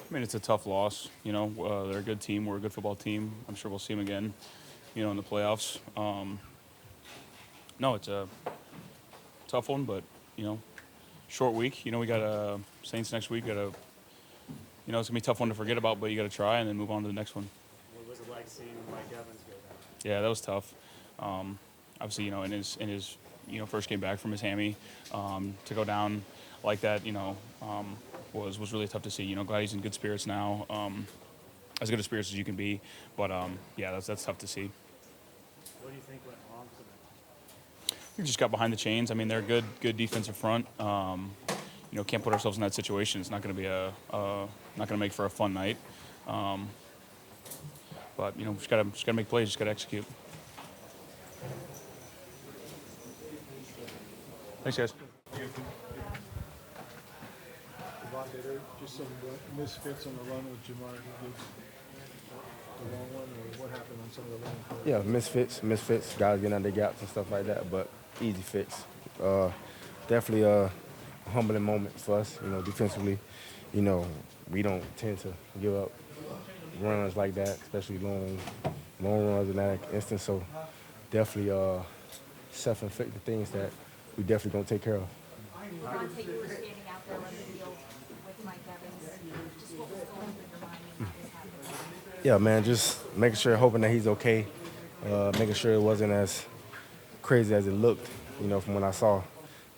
I mean, it's a tough loss. They're a good team. We're a good football team. I'm sure we'll see them again, in the playoffs. No, it's a tough one, but, short week. We got Saints next week. It's going to be a tough one to forget about, but you got to try and then move on to the next one. What was it like seeing Mike Evans go down? Yeah, that was tough. Obviously, in his first game back from his hammy, to go down like that, was really tough to see. Glad he's in good spirits now, as good a spirits as you can be. But yeah, that's tough to see. What do you think went wrong tonight? We just got behind the chains. I mean, they're a good defensive front. Can't put ourselves in that situation. It's not going to be not going to make for a fun night. But just gotta make plays. Just gotta execute. Thanks, guys. Lavonte, there are just some misfits on the run with Jamar. He gets the wrong one, or what happened on some of the run plays? Yeah, misfits. Guys getting out their gaps and stuff like that, but easy fix. Definitely a humbling moment for us, defensively. We don't tend to give up runs like that, especially long runs in that instance. So definitely self-inflicted things that we definitely gonna take care of. Lavonte, you were standing out there on the field with Mike Evans. Just what was going through your mind when this happened? Yeah, man, just making sure, hoping that he's okay, making sure it wasn't as crazy as it looked, from what I saw.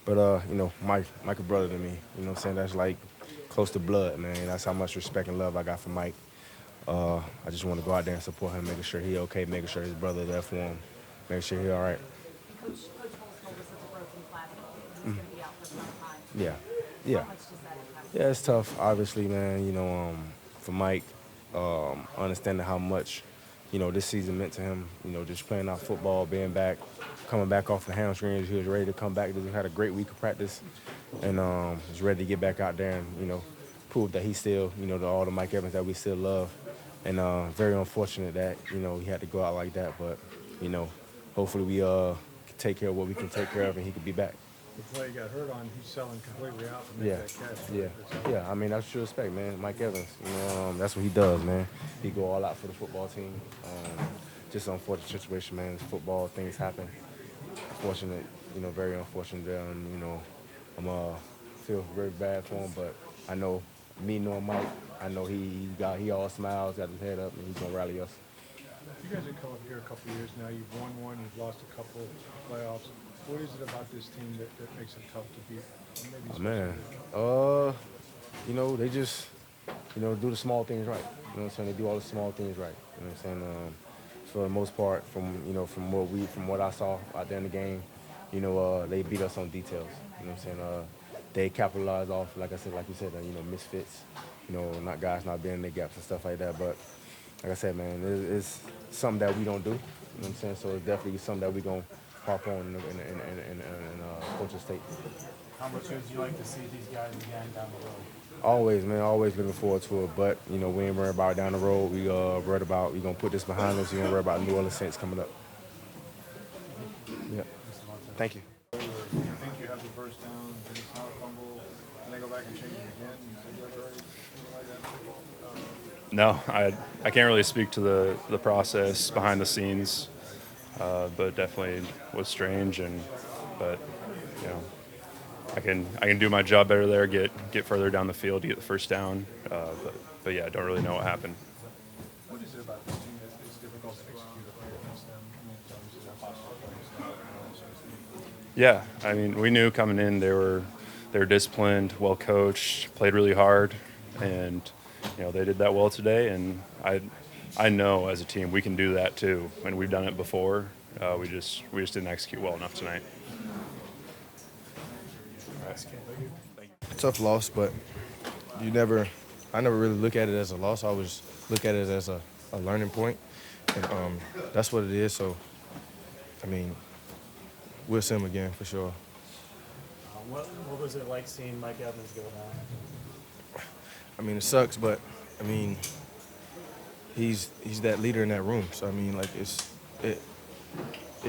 But, Mike a brother to me, that's like close to blood, man. That's how much respect and love I got for Mike. I just want to go out there and support him, making sure he's okay, making sure his brother there for him, making sure he's all right. Coach Holmes told us it's a broken clavicle. He's going to be out for some time. Yeah. How much does that impact? Yeah, it's tough, obviously, man. For Mike, understanding how much, this season meant to him. Just playing out football, being back, coming back off the hamstrings. He was ready to come back. He had a great week of practice, and was ready to get back out there and, prove that he's still, all the Mike Evans that we still love. And very unfortunate that, he had to go out like that. But, hopefully we can take care of what we can take care of and he could be back. The play he got hurt on, he's selling completely out to make that catch. Yeah. I mean, that's what you expect, man. Mike Evans, that's what he does, man. He go all out for the football team. Just an unfortunate situation, man. It's football, things happen. Unfortunate, very unfortunate. I'm feel very bad for him, but I know, me knowing Mike, I know he all smiles, got his head up, and he's gonna rally us. You guys have come up here a couple of years now. You've won one, you've lost a couple playoffs. What is it about this team that makes it tough to beat? They just, do the small things right. You know what I'm saying? They do all the small things right. You know what I'm saying? For the most part, from what I saw out there in the game, they beat us on details. You know what I'm saying? They capitalize off, like you said, misfits. Not guys not being in their gaps and stuff like that. But like I said, man, it's something that we don't do. You know what I'm saying? So it's definitely something that we're gonna harp on in coach's tape. How much would you like to see these guys again down the road? Always, man. Always looking forward to it. But, we ain't worried about it down the road. We worried about we're going to put this behind us. We ain't worried about New Orleans Saints coming up. Yeah. Thank you. You think you have the first down, and it's not a fumble, and they go back and change it again? You think that's right? No, I can't really speak to the process behind the scenes, but definitely was strange. But I can do my job better there, get further down the field to get the first down. But yeah, I don't really know what happened. What is it about this team that it's difficult to execute a play against them? I mean, it's obviously a hostile place. Yeah, I mean, we knew coming in they were disciplined, well coached, played really hard, and they did that well today. And I know as a team we can do that too, and we've done it before. We just didn't execute well enough tonight. Tough loss, but I never really look at it as a loss. I always look at it as a learning point, and that's what it is. So, I mean, we'll see him again for sure. What was it like seeing Mike Evans go down? I mean, it sucks, but I mean, he's that leader in that room. So I mean, like it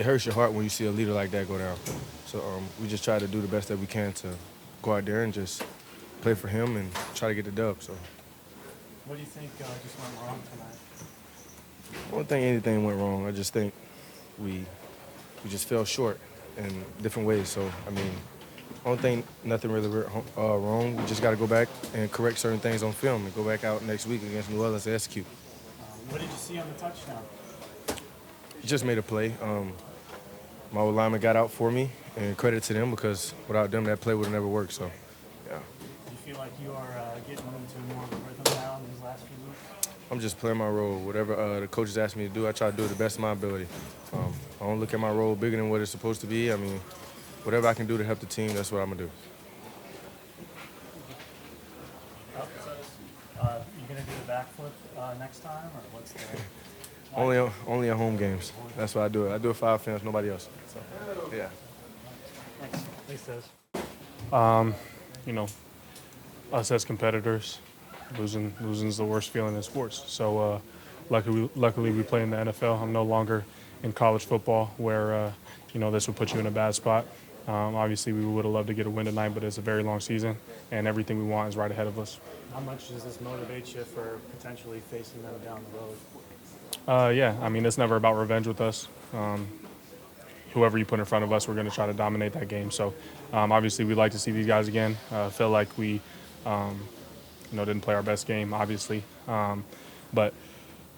hurts your heart when you see a leader like that go down. So we just try to do the best that we can to go out there and just play for him and try to get the dub. So. What do you think just went wrong tonight? I don't think anything went wrong. I just think we just fell short in different ways. So, I mean, I don't think nothing really wrong. We just got to go back and correct certain things on film and go back out next week against New Orleans to execute. What did you see on the touchdown? Just made a play. My old lineman got out for me, and credit to them because without them, that play would have never worked. So, yeah. Do you feel like you are getting into more of a rhythm now in these last few weeks? I'm just playing my role. Whatever the coaches ask me to do, I try to do it the best of my ability. I don't look at my role bigger than what it's supposed to be. I mean, whatever I can do to help the team, that's what I'm going to do. You going to do the backflip next time, or what's the... Only at home games. That's what I do. I do it for offense, nobody else. So, yeah. Thanks. Thanks, Tez. You know, us as competitors, losing is the worst feeling in sports. So luckily we play in the NFL. I'm no longer in college football where this would put you in a bad spot. Obviously we would have loved to get a win tonight, but it's a very long season and everything we want is right ahead of us. How much does this motivate you for potentially facing them down the road? Yeah, I mean, it's never about revenge with us. Whoever you put in front of us, we're going to try to dominate that game. So obviously we'd like to see these guys again. Feel like we didn't play our best game, obviously. But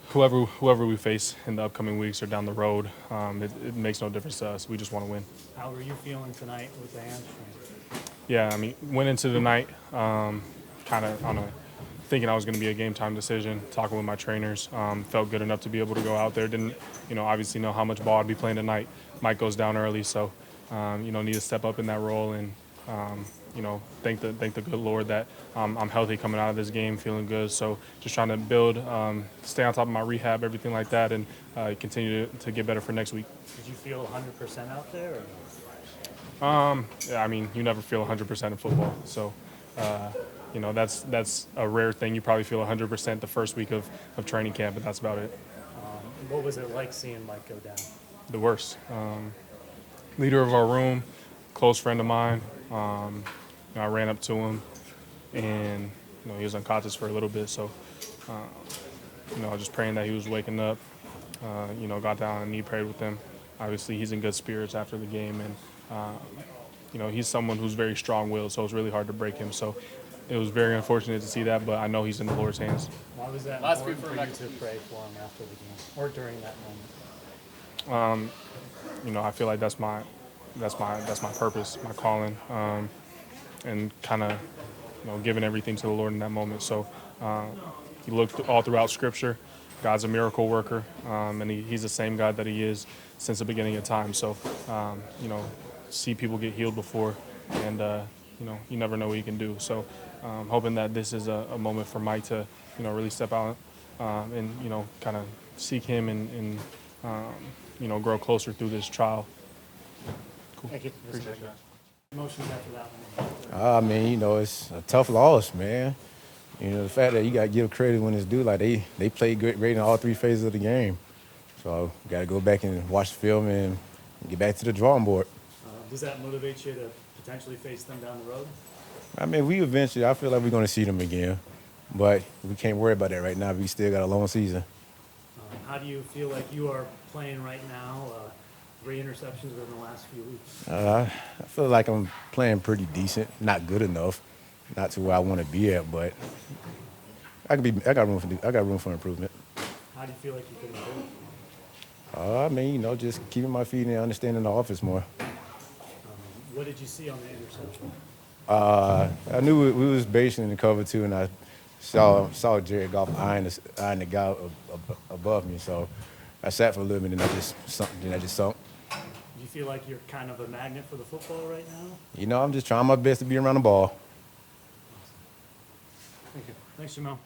whoever we face in the upcoming weeks or down the road, it makes no difference to us. We just want to win. How were you feeling tonight with the hamstring? Yeah, I mean, went into the night kind of thinking I was going to be a game time decision, talking with my trainers. Felt good enough to be able to go out there. Didn't, obviously know how much ball I'd be playing tonight. Mike goes down early, so, need to step up in that role and, thank the good Lord that I'm healthy coming out of this game, feeling good. So just trying to build, stay on top of my rehab, everything like that, and continue to get better for next week. Did you feel 100% out there? Or? Yeah, I mean, you never feel 100% in football. So, that's a rare thing. You probably feel 100% the first week of training camp, but that's about it. What was it like seeing Mike go down? The worst. Leader of our room, close friend of mine. I ran up to him, and he was unconscious for a little bit. So, just praying that he was waking up. Got down on a knee, prayed with him. Obviously, he's in good spirits after the game, and he's someone who's very strong-willed, so it's really hard to break him. So, it was very unfortunate to see that, but I know he's in the Lord's hands. Why was that important for you to pray for him after the game or during that moment? I feel like that's my purpose, my calling, and kind of giving everything to the Lord in that moment. So you look all throughout Scripture, God's a miracle worker, and he's the same God that he is since the beginning of time. So see people get healed before, and you never know what you can do. So hoping that this is a moment for Mike to really step out and kind of seek him and grow closer through this trial. Cool. Thank you. Appreciate it. Emotions after that one. I mean, it's a tough loss, man. The fact that you got to give credit when it's due, like they played great in all three phases of the game. So got to go back and watch the film and get back to the drawing board. Does that motivate you to potentially face them down the road? I mean, I feel like we're going to see them again. But we can't worry about that right now. We still got a long season. How do you feel like you are playing right now? 3 interceptions within the last few weeks. I feel like I'm playing pretty decent. Not good enough. Not to where I want to be at, but I got room for improvement. How do you feel like you can improve? I mean, just keeping my feet and understanding the offense more. What did you see on the interception? I knew we was basing in the cover too, and I saw Jared Goff eyeing the guy above me. So I sat for a little bit, and I just sunk. Do you feel like you're kind of a magnet for the football right now? I'm just trying my best to be around the ball. Thank you. Thanks, Jamel.